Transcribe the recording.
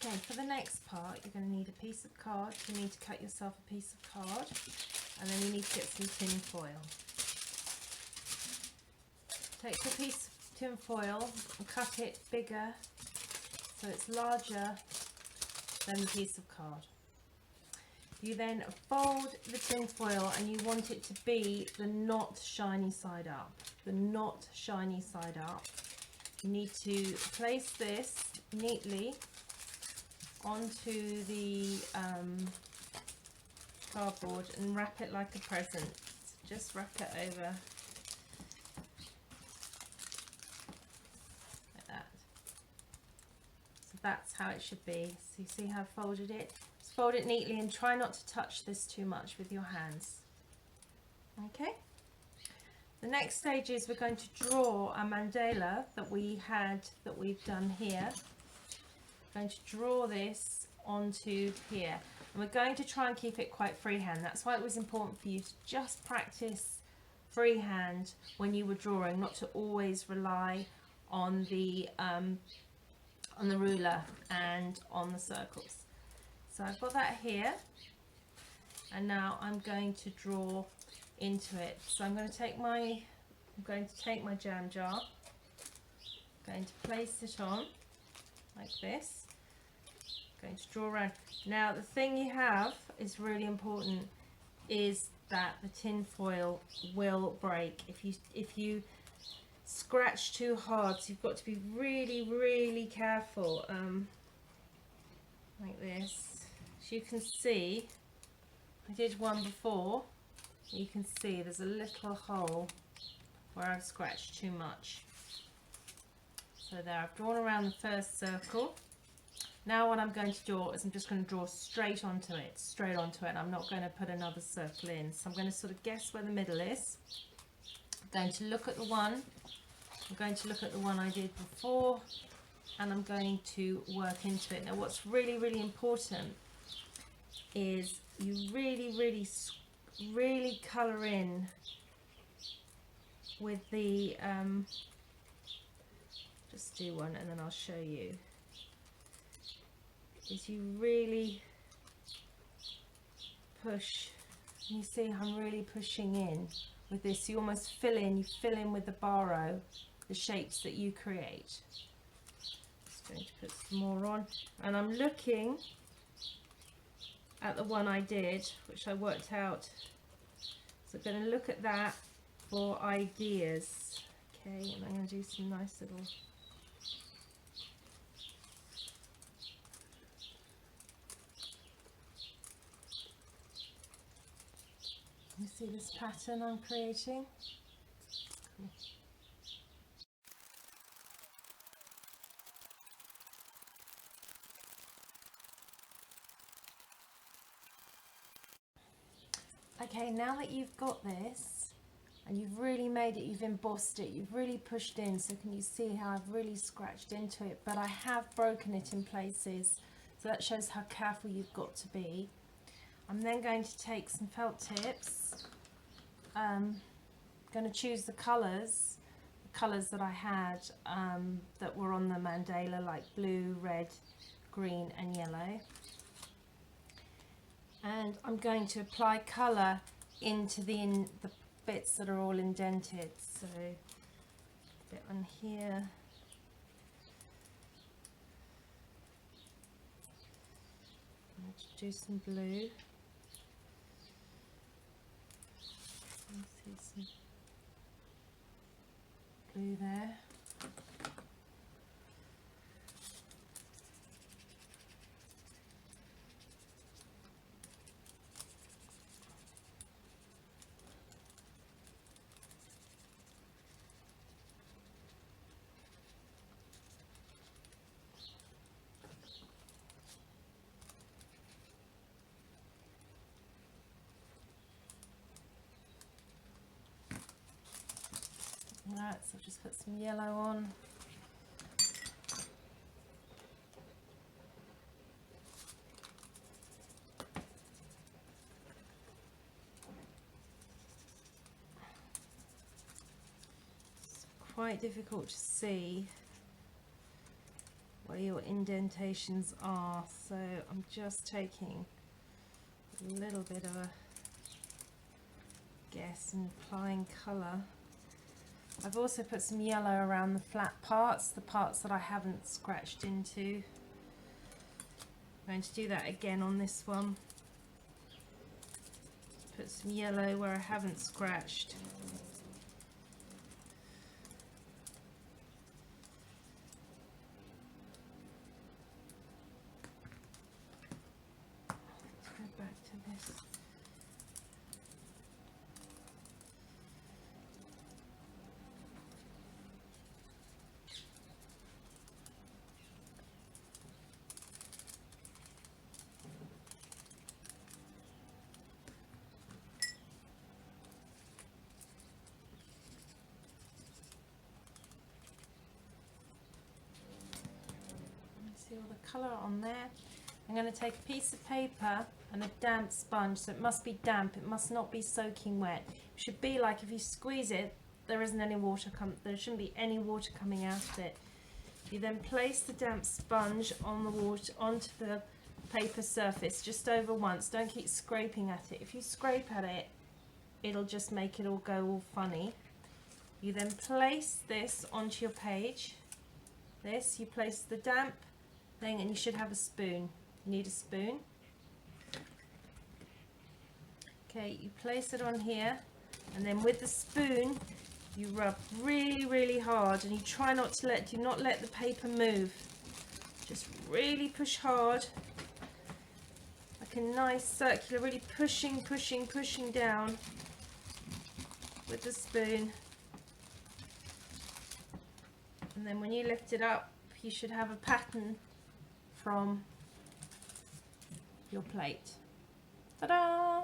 Okay, for the next part, you're going to need a piece of card. You need to cut yourself a piece of card, and then you need to get some tin foil. Take a piece of tin foil and cut it bigger so it's larger than the piece of card. You then fold the tin foil and you want it to be the not shiny side up. The not shiny side up. You need to place this neatly onto the cardboard and wrap it like a present. Just wrap it over like that. So that's how it should be. So you see how I folded it? Just fold it neatly and try not to touch this too much with your hands. Okay? The next stage is we're going to draw a mandala that we've done here. We're going to draw this onto here, and we're going to try and keep it quite freehand. That's why it was important for you to just practice freehand when you were drawing, not to always rely on the ruler and on the circles. So I've got that here, and now I'm going to draw into it. So I'm going to take my jam jar, I'm going to place it on like this. I'm going to draw around. Now the thing you have is really important, is that the tin foil will break if you scratch too hard. So you've got to be really careful, like this. As you can see, I did one before. You can see there's a little hole where I've scratched too much. So there, I've drawn around the first circle. Now what I'm going to do is I'm just going to draw straight onto it. I'm not going to put another circle in. So I'm going to sort of guess where the middle is. I'm going to look at the one. I'm going to look at the one I did before, and I'm going to work into it. Now what's really important is you really colour in with the just do one and then I'll show you. Is you really push. You see I'm really pushing in with this. You almost fill in with the biro the shapes that you create. Just going to put some more on, and I'm looking at the one I did, which I worked out. So I'm going to look at that for ideas. Okay, and I'm going to do some nice little you see this pattern I'm creating? Cool. Okay, now that you've got this and you've really made it, you've embossed it, you've really pushed in, so can you see how I've really scratched into it, but I have broken it in places, so that shows how careful you've got to be. I'm then going to take some felt tips. I'm going to choose the colours that I had that were on the mandala, like blue, red, green and yellow. And I'm going to apply colour into the bits that are all indented. So a bit on here. I'm going to do some blue. See some blue there. Right, so I've just put some yellow on. It's quite difficult to see where your indentations are. So I'm just taking a little bit of a guess and applying colour. I've also put some yellow around the flat parts, the parts that I haven't scratched into. I'm going to do that again on this one. Put some yellow where I haven't scratched. Let's go back to this. See all the colour on there. I'm going to take a piece of paper and a damp sponge, so it must be damp, it must not be soaking wet. It should be like if you squeeze it, there isn't any water there shouldn't be any water coming out of it. You then place the damp sponge on the water onto the paper surface just over once. Don't keep scraping at it. If you scrape at it, it'll just make it all go all funny. You then place this onto your page. You place the damp thing, and you should have a spoon. You need a spoon. Okay, you place it on here, and then with the spoon you rub really, really hard, and you try not to do not let the paper move. Just really push hard, like a nice circular, really pushing down with the spoon. And then when you lift it up, you should have a pattern from your plate. Ta-da!